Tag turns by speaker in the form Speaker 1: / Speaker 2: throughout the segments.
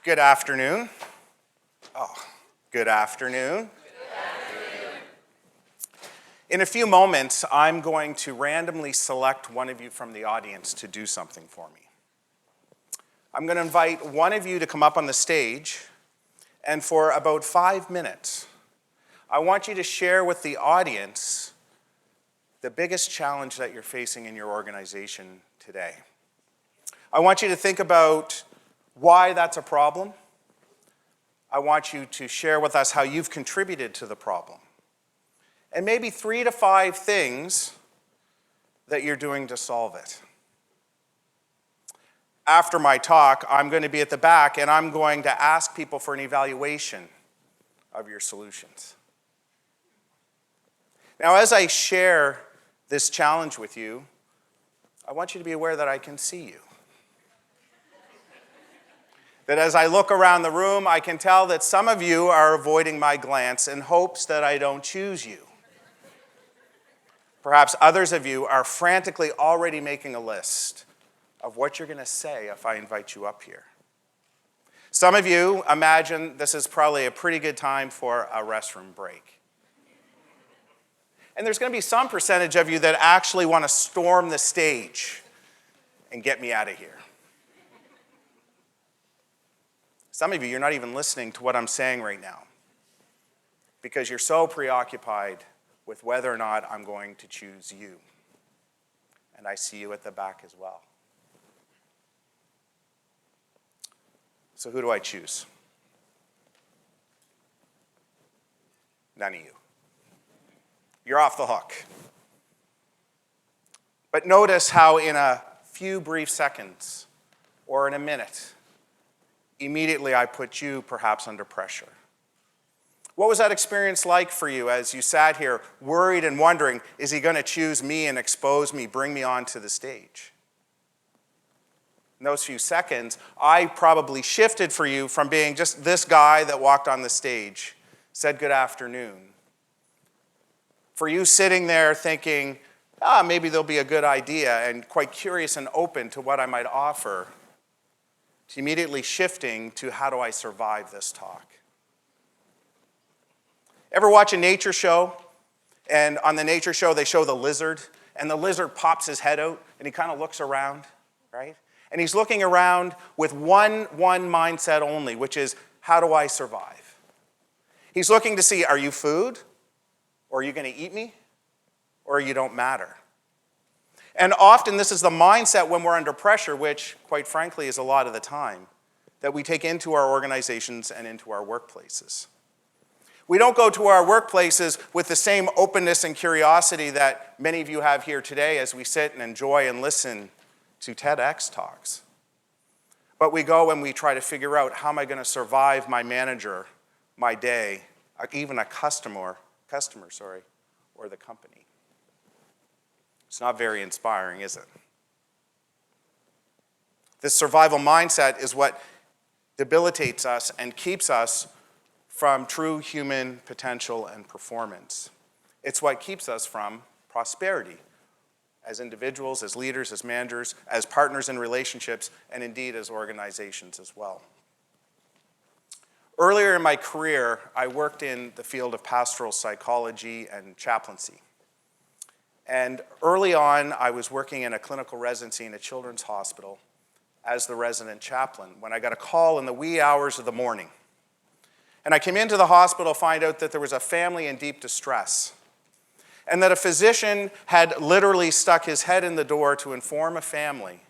Speaker 1: Good afternoon. Good afternoon. In a few moments, I'm going to randomly select one of you from the audience to do something for me. I'm going to invite one of you to come up on the stage, and for about 5 minutes, I want you to share with the audience the biggest challenge that you're facing in your organization today. I want you to think about why that's a problem. I want you to share with us how you've contributed to the problem. And maybe 3 to 5 things that you're doing to solve it. After my talk, I'm going to be at the back and I'm going to ask people for an evaluation of your solutions. Now, as I share this challenge with you, I want you to be aware that I can see you. That as I look around the room, I can tell that some of you are avoiding my glance in hopes that I don't choose you. Perhaps others of you are frantically already making a list of what you're going to say if I invite you up here. Some of you imagine this is probably a pretty good time for a restroom break. And there's going to be some percentage of you that actually want to storm the stage and get me out of here. Some of you, you're not even listening to what I'm saying right now because you're so preoccupied with whether or not I'm going to choose you. And I see you at the back as well. So who do I choose? None of you. You're off the hook. But notice how in a few brief seconds or in a minute, immediately I put you perhaps under pressure. What was that experience like for you as you sat here worried and wondering, is he going to choose me and expose me, bring me onto the stage? In those few seconds, I probably shifted for you from being just this guy that walked on the stage, said good afternoon. For you sitting there thinking, maybe there'll be a good idea and quite curious and open to what I might offer, to immediately shifting to how do I survive this talk? Ever watch a nature show? And on the nature show, they show the lizard, and the lizard pops his head out, and he kind of looks around, right? And he's looking around with one mindset only, which is, how do I survive? He's looking to see, are you food? Or are you going to eat me? Or you don't matter? And often this is the mindset when we're under pressure, which, quite frankly, is a lot of the time, that we take into our organizations and into our workplaces. We don't go to our workplaces with the same openness and curiosity that many of you have here today as we sit and enjoy and listen to TEDx talks. But we go and we try to figure out, how am I going to survive my manager, my day, even a customer, or the company? It's not very inspiring, is it? This survival mindset is what debilitates us and keeps us from true human potential and performance. It's what keeps us from prosperity as individuals, as leaders, as managers, as partners in relationships, and indeed as organizations as well. Earlier in my career, I worked in the field of pastoral psychology and chaplaincy. And early on, I was working in a clinical residency in a children's hospital as the resident chaplain when I got a call in the wee hours of the morning. And I came into the hospital to find out that there was a family in deep distress and that a physician had literally stuck his head in the door to inform a family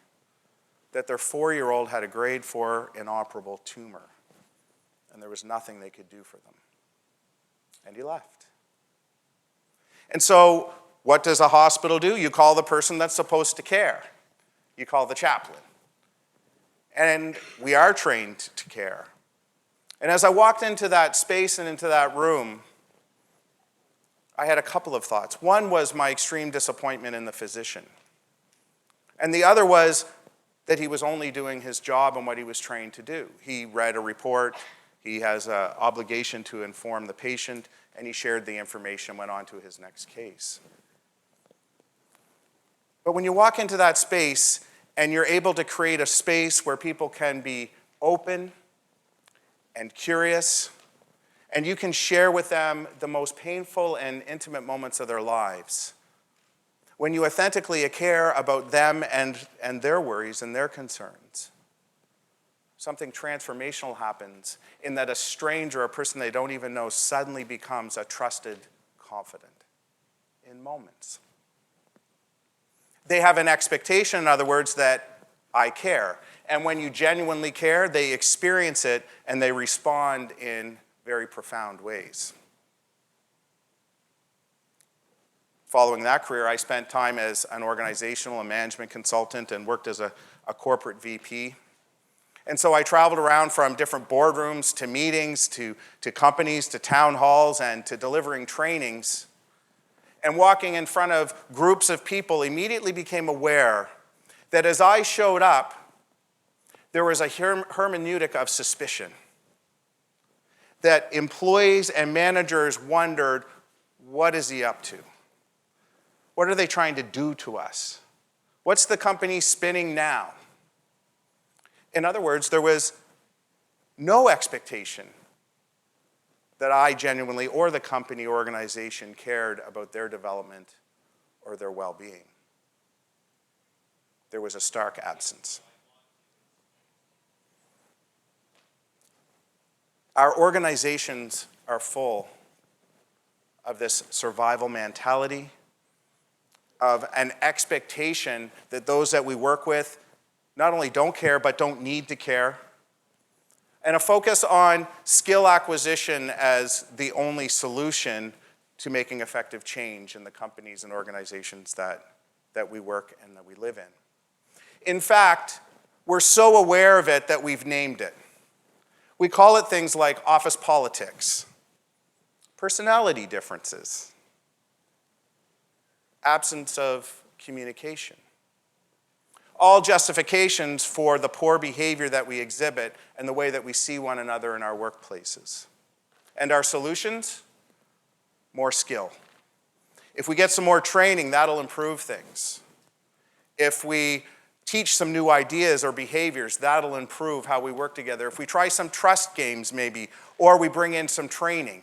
Speaker 1: that their 4-year-old had a grade 4 inoperable tumor and there was nothing they could do for them. And he left. And so what does a hospital do? You call the person that's supposed to care. You call the chaplain. And we are trained to care. And as I walked into that space and into that room, I had a couple of thoughts. One was my extreme disappointment in the physician. And the other was that he was only doing his job and what he was trained to do. He read a report, he has an obligation to inform the patient, and he shared the information and went on to his next case. But when you walk into that space and you're able to create a space where people can be open, and curious, and you can share with them the most painful and intimate moments of their lives. When you authentically care about them and their worries and their concerns, something transformational happens in that a stranger, a person they don't even know, suddenly becomes a trusted confidant in moments. They have an expectation, in other words, that I care. And when you genuinely care, they experience it and they respond in very profound ways. Following that career, I spent time as an organizational and management consultant and worked as a corporate VP. And so I traveled around from different boardrooms to meetings, to companies, to town halls, and to delivering trainings. And walking in front of groups of people, immediately became aware that as I showed up, there was a hermeneutic of suspicion. That employees and managers wondered, what is he up to? What are they trying to do to us? What's the company spinning now? In other words, there was no expectation that I genuinely or the company or organization cared about their development or their well-being. There was a stark absence. Our organizations are full of this survival mentality, of an expectation that those that we work with not only don't care, but don't need to care, and a focus on skill acquisition as the only solution to making effective change in the companies and organizations that we work and that we live in. In fact, we're so aware of it that we've named it. We call it things like office politics, personality differences, absence of communication. All justifications for the poor behavior that we exhibit and the way that we see one another in our workplaces. And our solutions? More skill. If we get some more training, that'll improve things. If we teach some new ideas or behaviors, that'll improve how we work together. If we try some trust games maybe, or we bring in some training.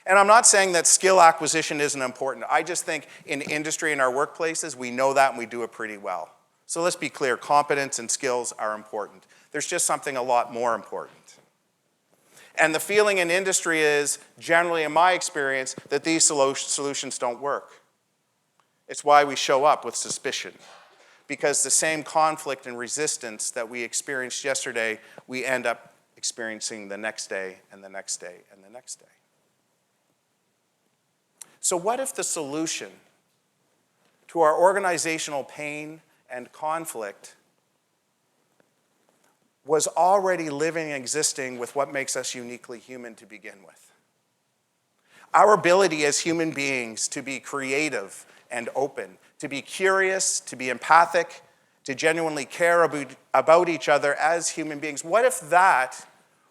Speaker 1: And I'm not saying that skill acquisition isn't important. I just think in industry and our workplaces, we know that and we do it pretty well. So let's be clear, competence and skills are important. There's just something a lot more important. And the feeling in industry is, generally in my experience, that these solutions don't work. It's why we show up with suspicion. Because the same conflict and resistance that we experienced yesterday, we end up experiencing the next day and the next day and the next day. So what if the solution to our organizational pain and conflict was already living and existing with what makes us uniquely human to begin with? Our ability as human beings to be creative and open, to be curious, to be empathic, to genuinely care about each other as human beings. What if that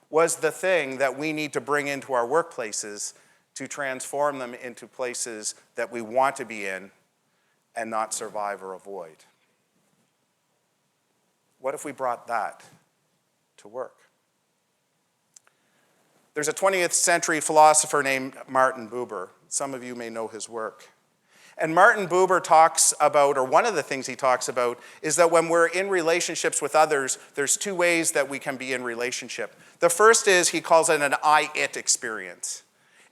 Speaker 1: was the thing that we need to bring into our workplaces to transform them into places that we want to be in and not survive or avoid? What if we brought that to work? There's a 20th century philosopher named Martin Buber. Some of you may know his work. And Martin Buber talks about, or one of the things he talks about, is that when we're in relationships with others, there's two ways that we can be in relationship. The first is, he calls it an I-it experience.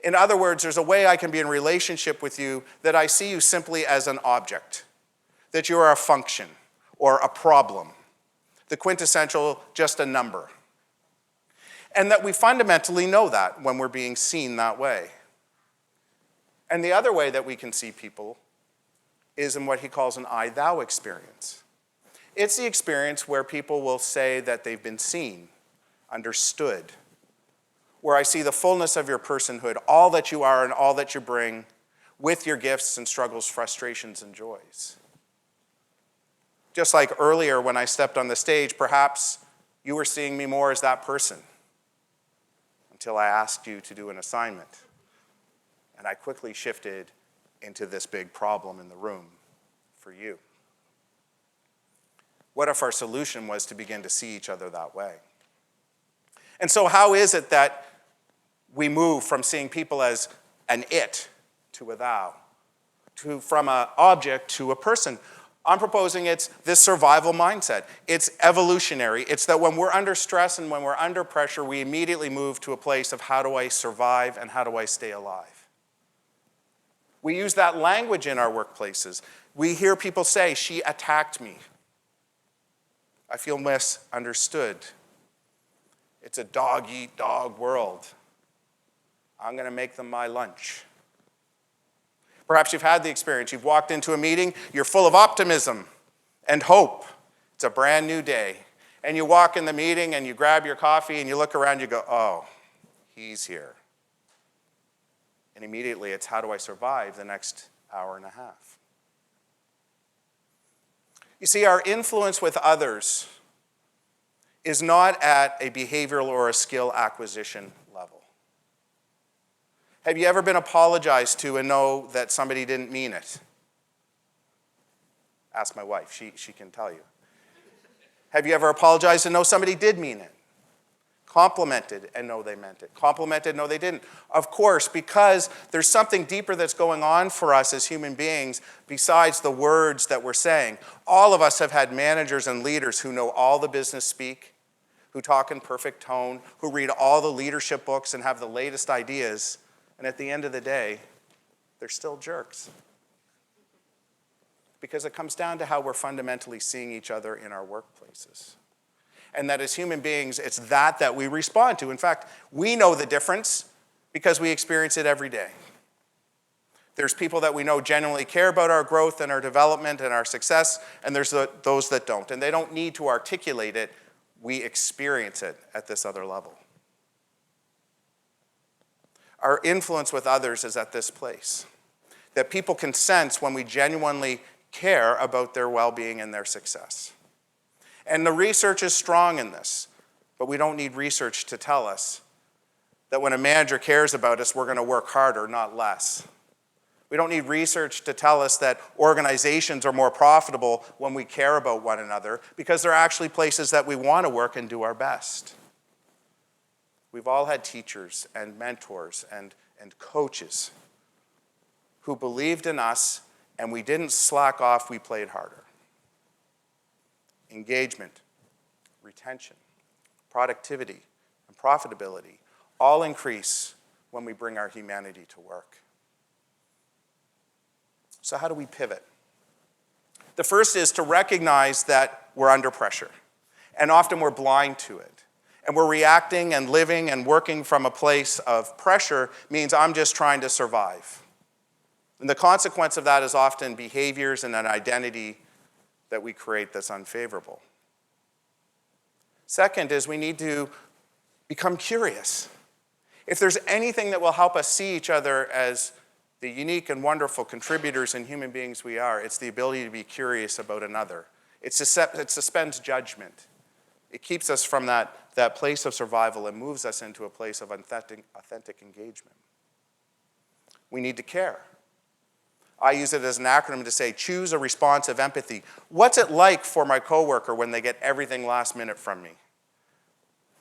Speaker 1: In other words, there's a way I can be in relationship with you that I see you simply as an object, that you are a function or a problem, the quintessential just a number. And that we fundamentally know that when we're being seen that way. And the other way that we can see people is in what he calls an I-thou experience. It's the experience where people will say that they've been seen, understood, where I see the fullness of your personhood, all that you are and all that you bring, with your gifts and struggles, frustrations, and joys. Just like earlier when I stepped on the stage, perhaps you were seeing me more as that person until I asked you to do an assignment. And I quickly shifted into this big problem in the room for you. What if our solution was to begin to see each other that way? And so how is it that we move from seeing people as an it to a thou, from an object to a person? I'm proposing it's this survival mindset. It's evolutionary. It's that when we're under stress and when we're under pressure, we immediately move to a place of how do I survive and how do I stay alive? We use that language in our workplaces. We hear people say, she attacked me. I feel misunderstood. It's a dog-eat-dog world. I'm going to make them my lunch. Perhaps you've had the experience. You've walked into a meeting, you're full of optimism and hope. It's a brand new day. And you walk in the meeting and you grab your coffee and you look around, you go, oh, he's here. And immediately it's how do I survive the next hour and a half? You see, our influence with others is not at a behavioral or a skill acquisition level. Have you ever been apologized to and know that somebody didn't mean it? Ask my wife, she can tell you. Have you ever apologized and know somebody did mean it? Complimented and know they meant it. Complimented, no, they didn't. Of course, because there's something deeper that's going on for us as human beings besides the words that we're saying. All of us have had managers and leaders who know all the business speak, who talk in perfect tone, who read all the leadership books and have the latest ideas, and at the end of the day, they're still jerks. Because it comes down to how we're fundamentally seeing each other in our workplaces. And that as human beings, it's that we respond to. In fact, we know the difference because we experience it every day. There's people that we know genuinely care about our growth and our development and our success, and there's those that don't. And they don't need to articulate it. We experience it at this other level. Our influence with others is at this place. That people can sense when we genuinely care about their well-being and their success. And the research is strong in this, but we don't need research to tell us that when a manager cares about us, we're going to work harder, not less. We don't need research to tell us that organizations are more profitable when we care about one another, because they're actually places that we want to work and do our best. We've all had teachers and mentors and coaches who believed in us, and we didn't slack off, we played harder. Engagement, retention, productivity, and profitability all increase when we bring our humanity to work. So how do we pivot? The first is to recognize that we're under pressure, and often we're blind to it. And we're reacting and living and working from a place of pressure means I'm just trying to survive. And the consequence of that is often behaviors and an identity that we create that's unfavorable. Second is we need to become curious. If there's anything that will help us see each other as the unique and wonderful contributors and human beings we are, it's the ability to be curious about another. It suspends judgment. It keeps us from that place of survival and moves us into a place of authentic engagement. We need to care. I use it as an acronym to say, choose a response of empathy. What's it like for my coworker when they get everything last minute from me?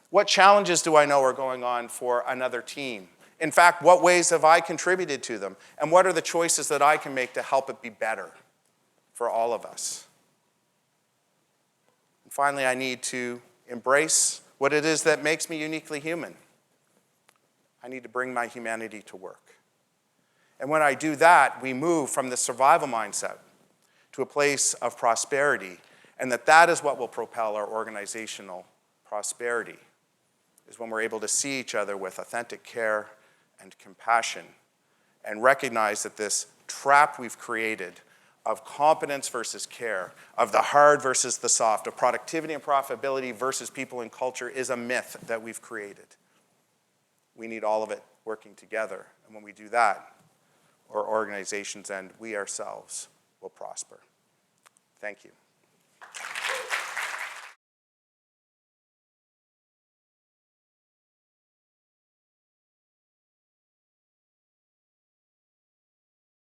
Speaker 1: What challenges do I know are going on for another team? In fact, what ways have I contributed to them? And what are the choices that I can make to help it be better for all of us? And finally, I need to embrace what it is that makes me uniquely human. I need to bring my humanity to work. And when I do that, we move from the survival mindset to a place of prosperity, and that is what will propel our organizational prosperity, is when we're able to see each other with authentic care and compassion and recognize that this trap we've created of competence versus care, of the hard versus the soft, of productivity and profitability versus people and culture is a myth that we've created. We need all of it working together, and when we do that, our organizations and we ourselves will prosper. Thank you.